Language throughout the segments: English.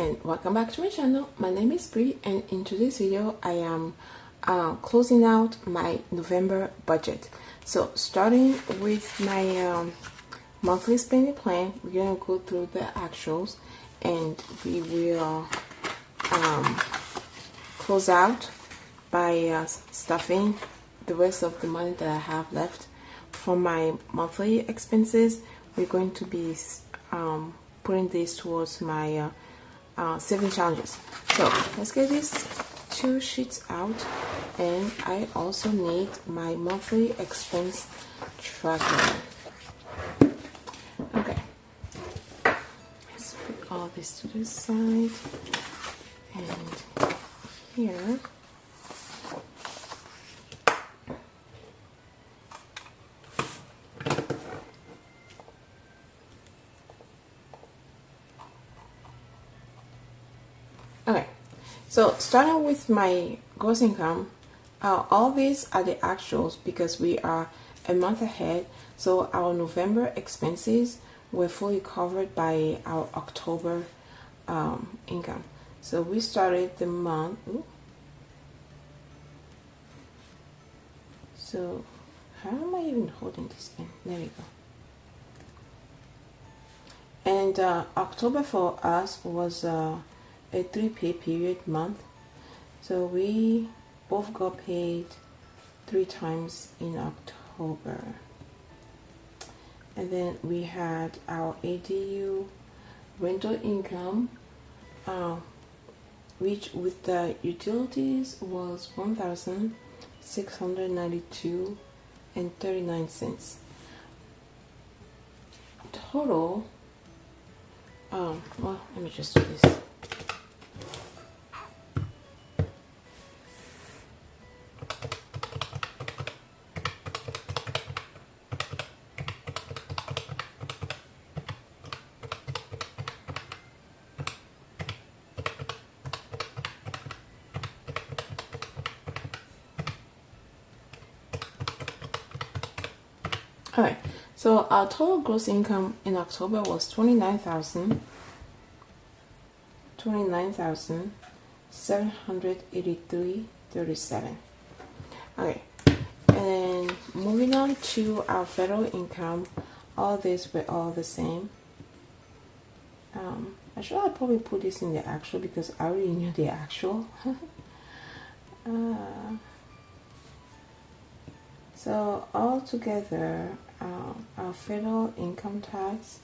and welcome back to my channel. My name is Brie, and in today's video I am closing out my November budget. So starting with my monthly spending plan, we're gonna go through the actuals and we will close out by stuffing the rest of the money that I have left. For my monthly expenses, we're going to be putting this towards my saving challenges. So let's get these two sheets out, and I also need my monthly expense tracker. Okay, let's put all this to the side, and here okay, so starting with my gross income, all these are the actuals because we are a month ahead. So our November expenses were fully covered by our October income. So we started the month. So how am I even holding this in? There we go. And October for us was a 3-pay period month, so we both got paid 3 times in October. And then we had our ADU rental income, which with the utilities was $1,692.39. Total, well, let me just do this. Alright, so our total gross income in October was $29,783.37. Okay, and moving on to our federal income, all these were all the same. I'll probably put this in the actual because I already knew the actual. So altogether, our federal income tax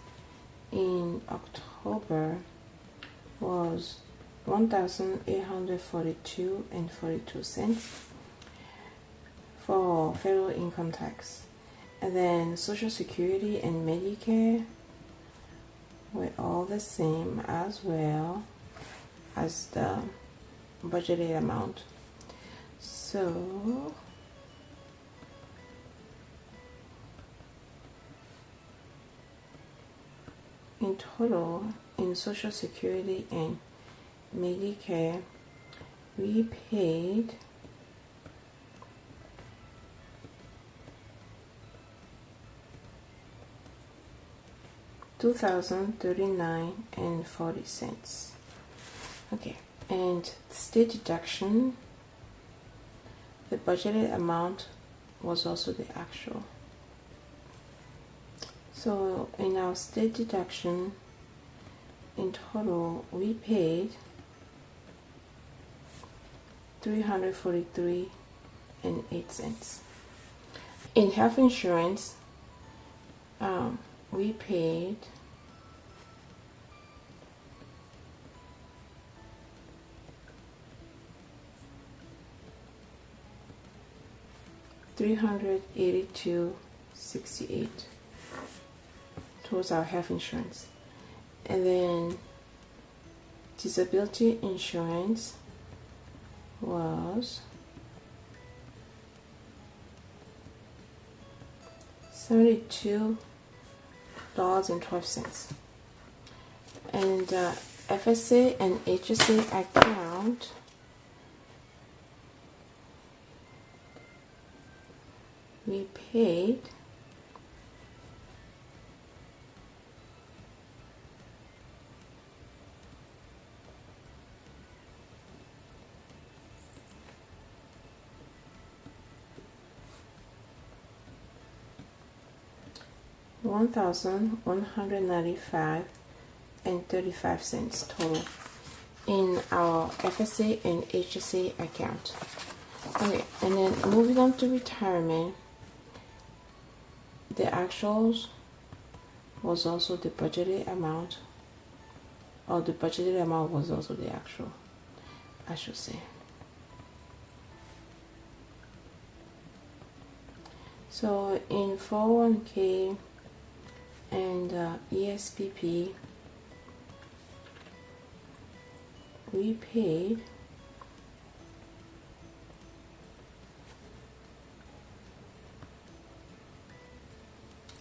in October was $1,842.42 for federal income tax, and then Social Security and Medicare were all the same as well as the budgeted amount. So in total, in Social Security and Medicare, we paid $2,039.40. Okay, and state deduction, the budgeted amount was also the actual. So in our state deduction, in total, we paid $343.08. In health insurance, we paid $382.68 towards our health insurance. And then disability insurance was $72.12. And FSA and HSA account we paid $1,195.35 total in our FSA and HSA account. Okay, and then moving on to retirement, the actuals was also the budgeted amount, or the budgeted amount was also the actual, I should say. So in 401k and ESPP, we paid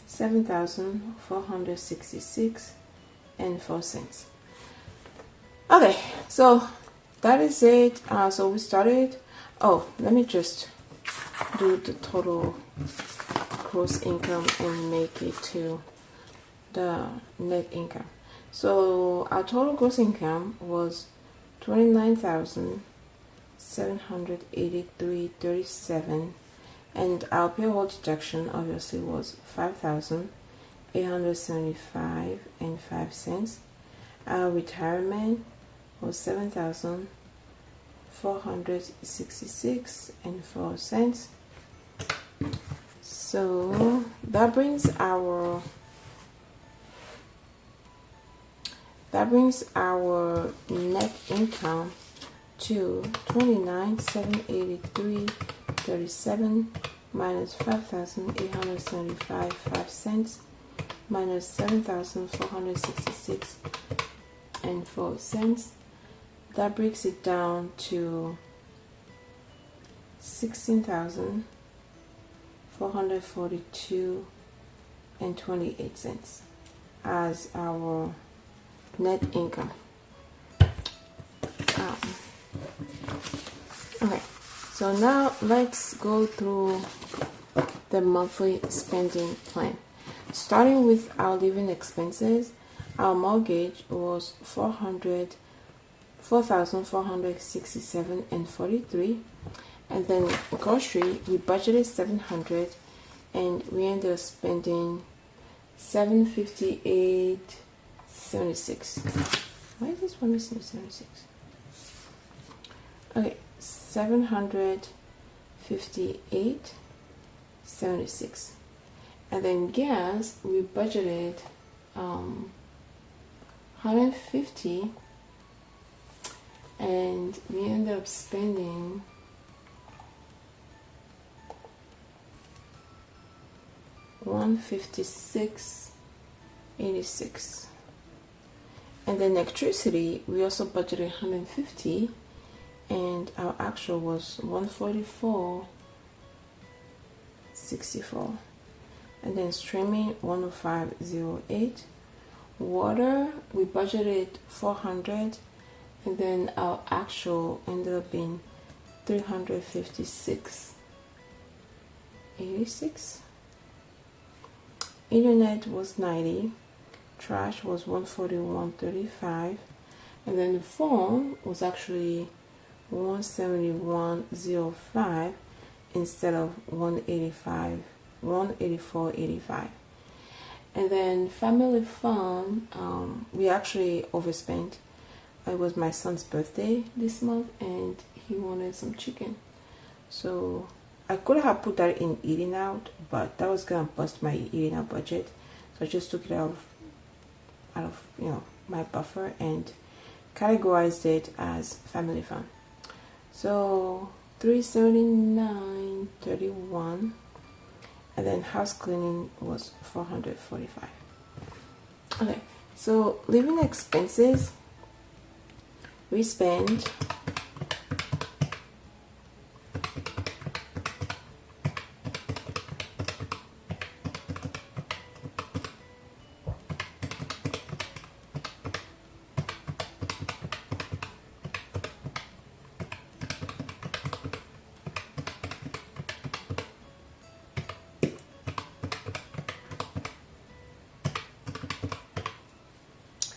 $7,466.04. Okay, so that is it. So we started. Oh, let me just do the total gross income and make it to the net income. So our total gross income was $29,783.37, and our payroll deduction obviously was $5,875.05. Our retirement was $7,466.04. So that brings our net income to $29,783.37 minus $5,875.05 minus $7,466.04. That breaks it down to $16,442.28 as our net income. Okay, so now let's go through the monthly spending plan. Starting with our living expenses, our mortgage was $4,467.43, and then grocery we budgeted $700, and we ended up spending $758.76. Why is this one missing 76? Okay, $758.76, and then gas we budgeted $150, and we ended up spending $156.86. And then electricity we also budgeted $150, and our actual was $144.64. And then streaming $105.08. Water we budgeted $400, and then our actual ended up being $356.86. Internet was $90. Trash was $141.35, and then the phone was actually $171.05 instead of $184.85. And then family fun, we actually overspent. It was my son's birthday this month, and he wanted some chicken, so I could have put that in eating out, but that was gonna bust my eating out budget, so I just took it out of my buffer and categorized it as family fun. So $379.31, and then house cleaning was $445. Okay, so living expenses we spent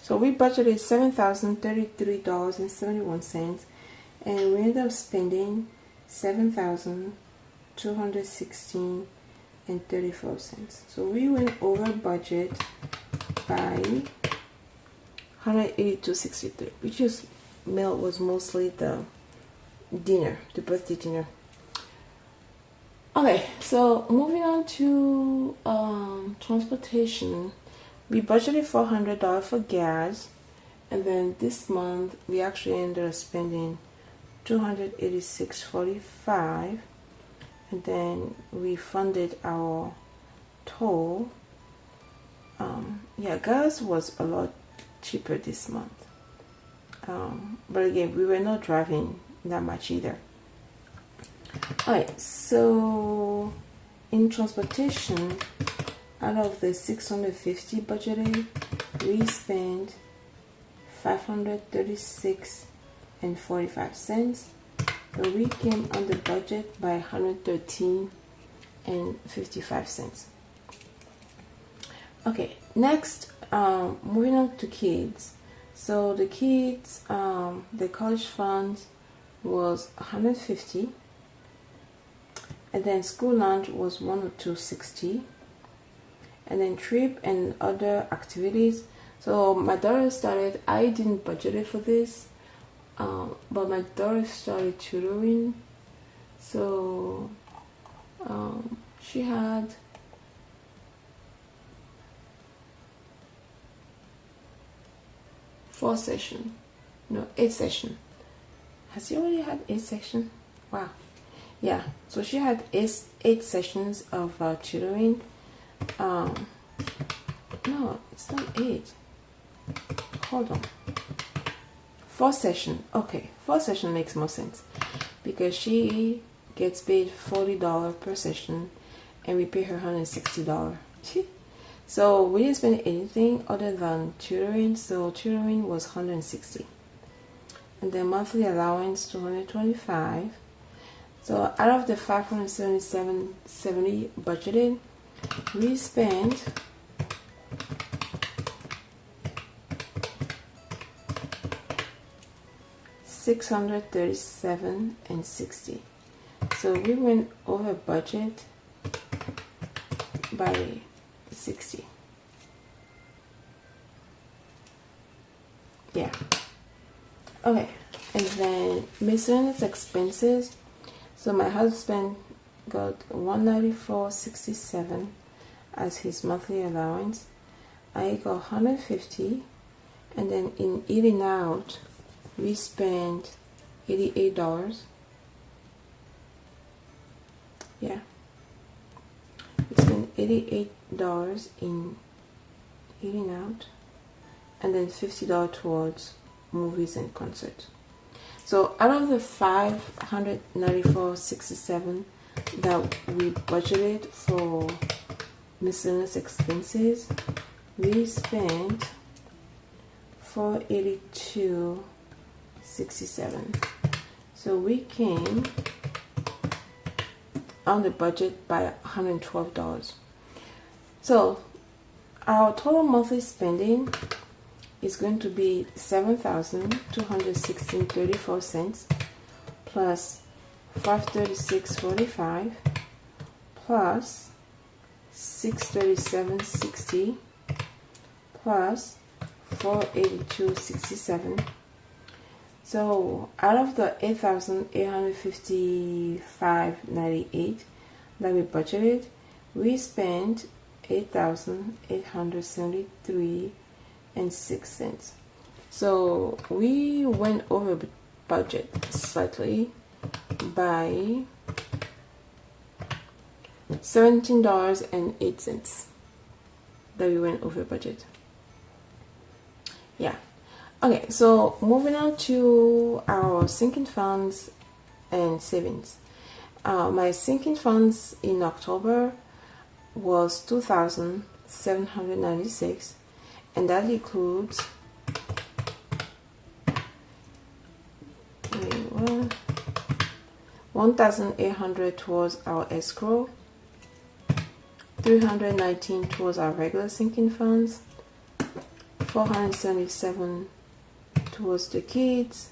So we budgeted $7,033.71, and we ended up spending $7,216.04. So we went over budget by $182.63, which is meal was mostly the dinner, the birthday dinner. Okay, so moving on to transportation, we budgeted $400 for gas, and then this month we actually ended up spending $286.45, and then we funded our toll. Yeah, gas was a lot cheaper this month, but again, we were not driving that much either. Alright, so in transportation, out of the $650 budgeted, we spent $536.45. So we came under budget by $113.55. Okay, next, moving on to kids. So the kids, the college fund was $150, and then school lunch was $102.60, and then trip and other activities. So my daughter started, I didn't budget it for this, but my daughter started tutoring, so she had 8 sessions. Has she already had 8 sessions? Wow. Yeah, so she had 8 sessions of tutoring. No, it's not 8. Hold on. 4 sessions. Okay, 4 sessions makes more sense because she gets paid $40 per session, and we pay her $160. So we didn't spend anything other than tutoring. So tutoring was $160, and then monthly allowance $225. So out of the $577.70 budgeted, we spent $637.60. So we went over budget by 60. Yeah. Okay, and then miscellaneous expenses. So my husband got $194.67 as his monthly allowance. I got $150, and then in eating out, we spent $88. Yeah, we spent $88 in eating out, and then $50 towards movies and concerts. So out of the $594.67 that we budgeted for miscellaneous expenses, we spent $482.67. So we came on the budget by $112. So our total monthly spending is going to be $7,216.34 plus $536.45 plus $637.60 plus $482.67. So out of the $8,855.98 that we budgeted, we spent $8,873.06. So we went over budget slightly by $17.08 that we went over budget. Yeah. Okay, so moving on to our sinking funds and savings. My sinking funds in October was $2,796, and that includes $1,800 towards our escrow, $319 towards our regular sinking funds, $477 towards the kids,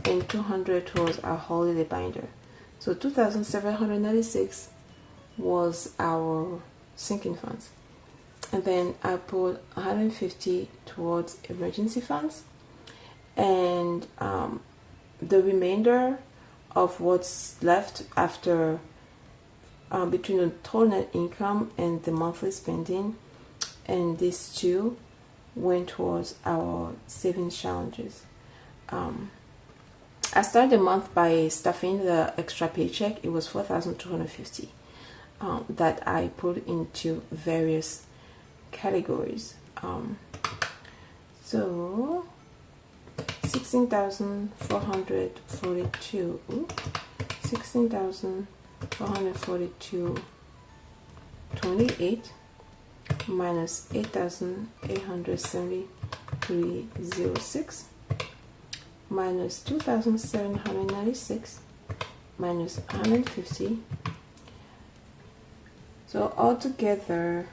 and $200 towards our holiday binder. So $2,796 was our sinking funds, and then I put 150 towards emergency funds, and the remainder of what's left after between the total net income and the monthly spending, and these two went towards our savings challenges. I started the month by stuffing the extra paycheck. It was $4,250 that I put into various categories. So 16,442, 16,442.28 minus 8,873.06 minus 2,796 minus 150. So altogether,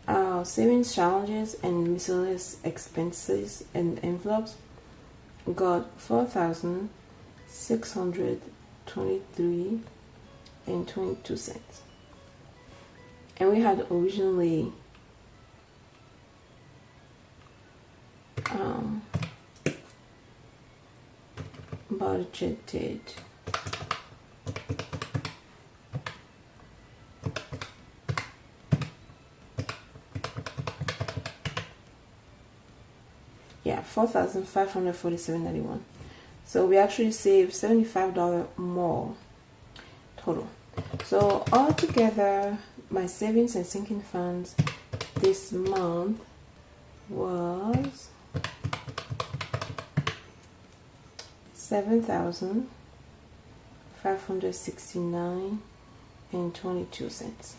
our savings challenges and miscellaneous expenses and envelopes got $4,623.22. And we had originally budgeted $4,547.91. So we actually saved $75 more total. So altogether, my savings and sinking funds this month was $7,569.22.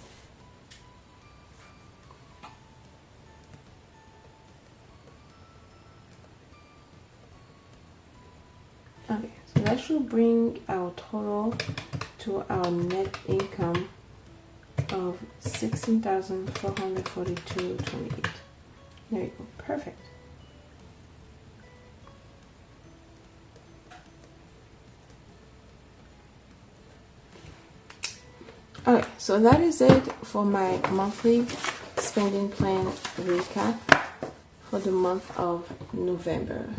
Okay, so that should bring our total to our net income of $16,442.28. There you go, perfect. Okay, so that is it for my monthly spending plan recap for the month of November.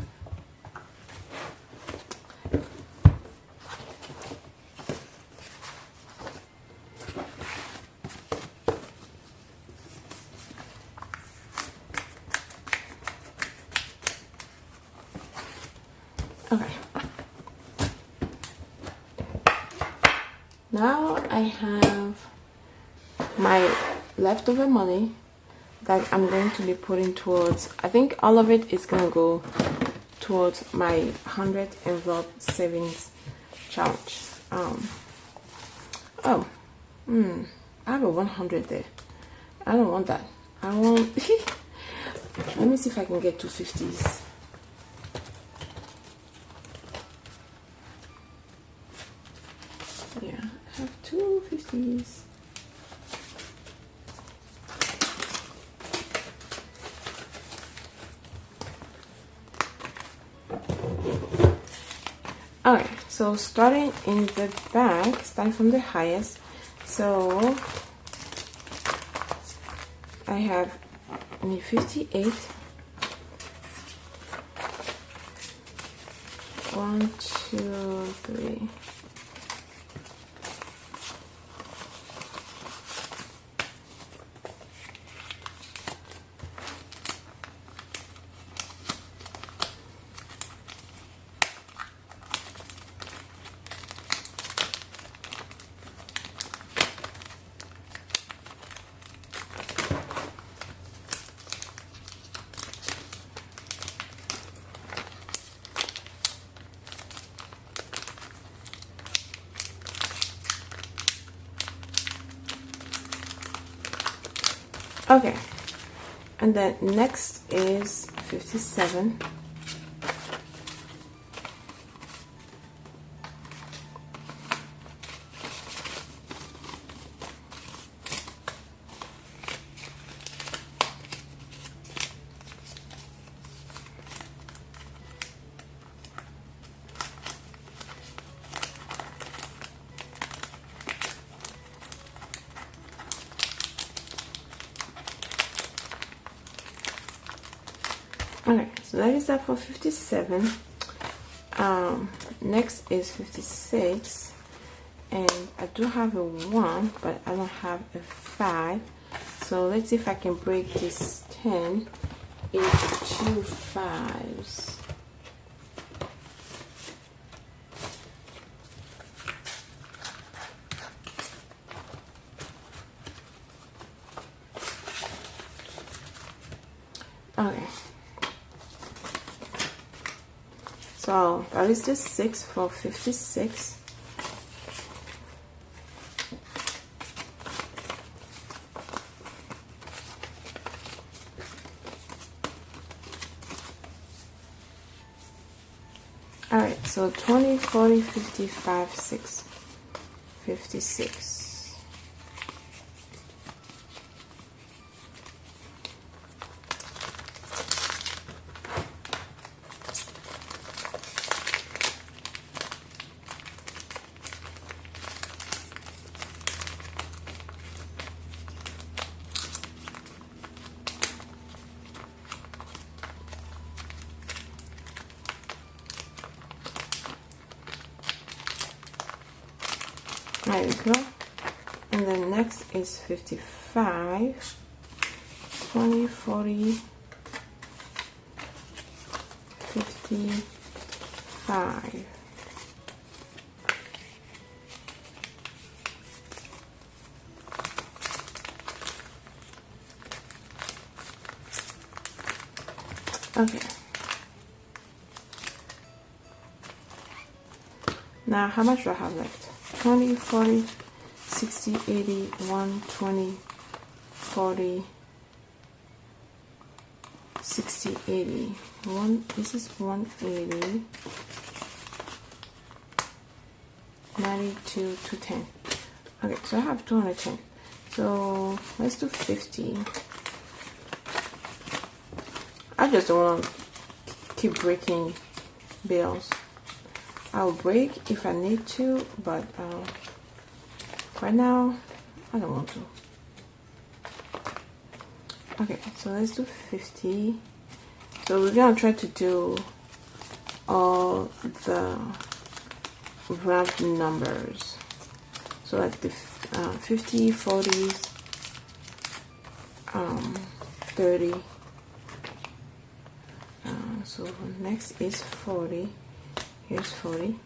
Okay. Now I have my leftover money that I'm going to be putting towards, I think all of it is going to go towards my 100 envelope savings challenge. I have a 100 there. I don't want that. I want, let me see if I can get 250s. Yeah, I have 250s. Alright, so starting in the back, starting from the highest, so I have 58, 1, 2, 3. Okay, and then next is 57. Okay, so that is that for 57. Next is 56, and I do have a 1, but I don't have a 5. So let's see if I can break this 10 into 2 5s. Okay. So that is the 6 for 56. Alright, so 20, 40, 55, 6, 56. There we go. And then next is 55, 20, 40, 55. Okay. Now, how much do I have left? 20, 40, 60, 80, 120, 40, 60, 80. This is 180, 92, 210. Okay, so I have 210. So let's do 50. I just don't want to keep breaking bills. I'll break if I need to, but right now I don't want to. Okay, so let's do 50. So we're gonna try to do all the round numbers. So like the 50, 40s, 30. So next is 40. Here's 40.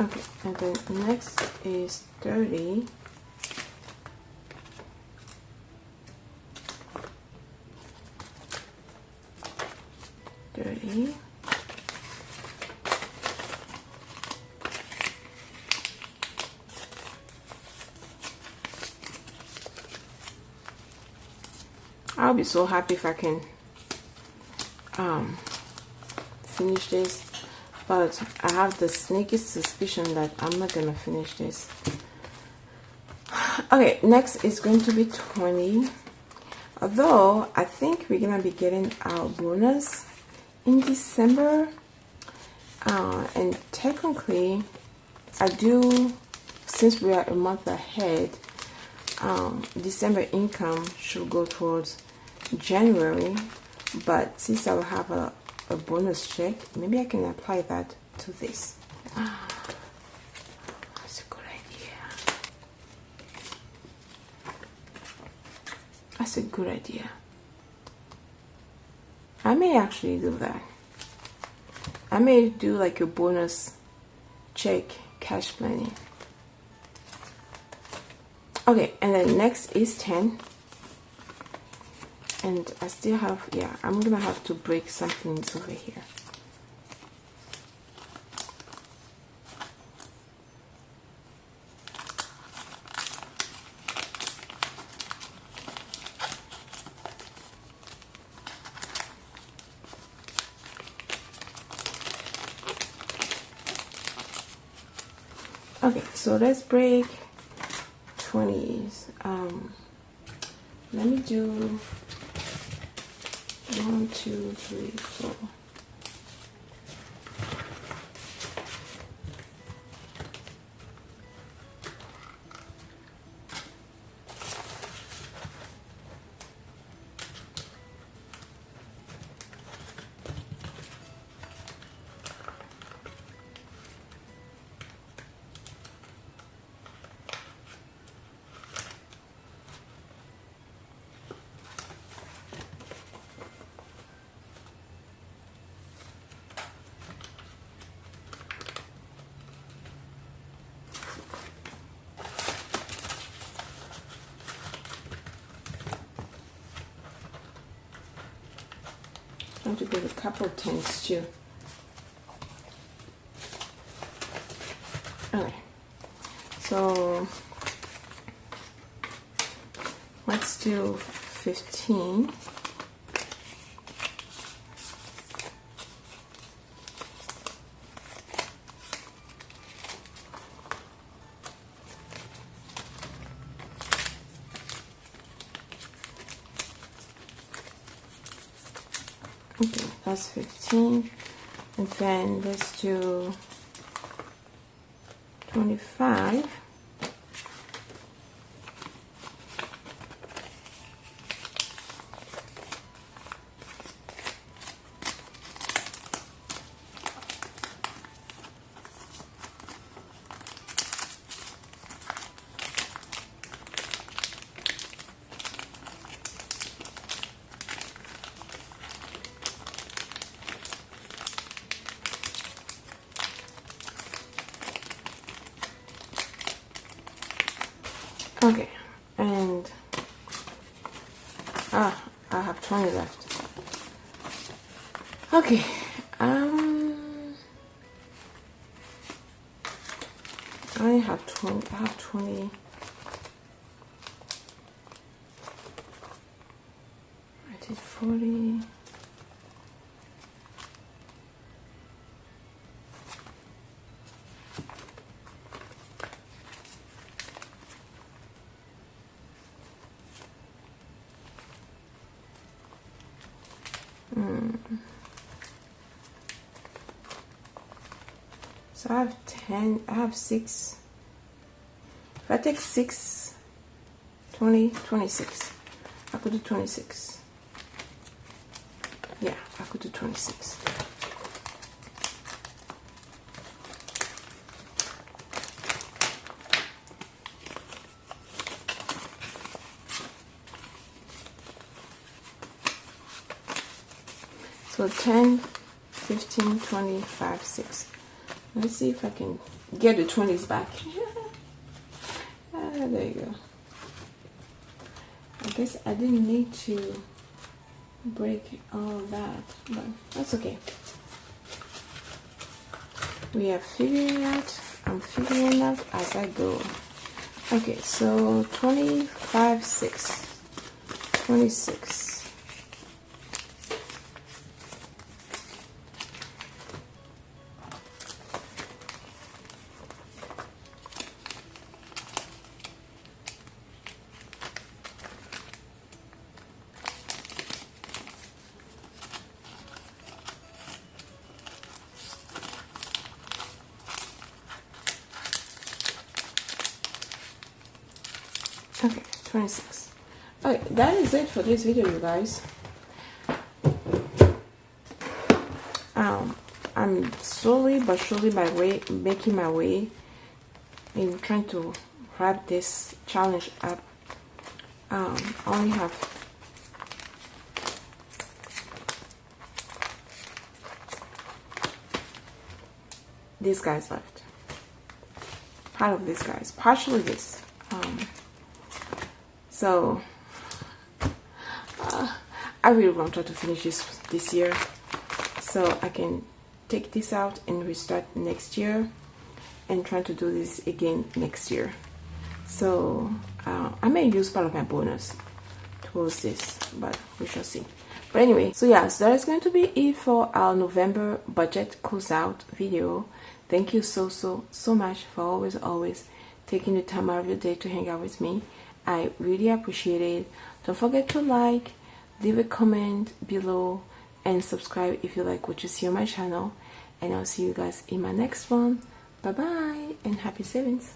Okay, and then next is 30. 30. I'll be so happy if I can finish this, but I have the sneaky suspicion that I'm not gonna finish this. Okay, next is going to be 20. Although I think we're gonna be getting our bonus in December, and technically I do, since we are a month ahead, December income should go towards January, but since I will have a bonus check, maybe I can apply that to this. That's a good idea. That's a good idea. I may actually do that. I may do like a bonus check cash planning. Okay, and then next is 10. And I still have, yeah, I'm gonna have to break something over here. Okay, so let's break 20s. Let me do 1, 2, 3, 4. I'm going to do a couple of things too. Okay, so let's do 15. Okay, that's 15, and then let's do 25. Okay, and I have 20 left. Okay, I have 20. I did 40. So I have 10, I have 6. If I take 6, 20, 26. I could do 26. Yeah, I could do 26. So 10, 15, 25, 6. Let's see if I can get the 20s back. There you go. I guess I didn't need to break all that, but that's okay. We are figuring out. I'm figuring out as I go. Okay, so 25, 6, 26. Okay, 26. Okay, that is it for this video, you guys. I'm slowly but surely making my way in trying to wrap this challenge up. I only have these guys left. Part of these guys, partially this. So I really want to try to finish this year, so I can take this out and restart next year, and try to do this again next year. So I may use part of my bonus towards this, but we shall see. But anyway, so yeah, so that is going to be it for our November budget closeout video. Thank you so much for always taking the time out of your day to hang out with me. I really appreciate it. Don't forget to like, leave a comment below and subscribe if you like what you see on my channel, and I'll see you guys in my next one. Bye bye and happy savings.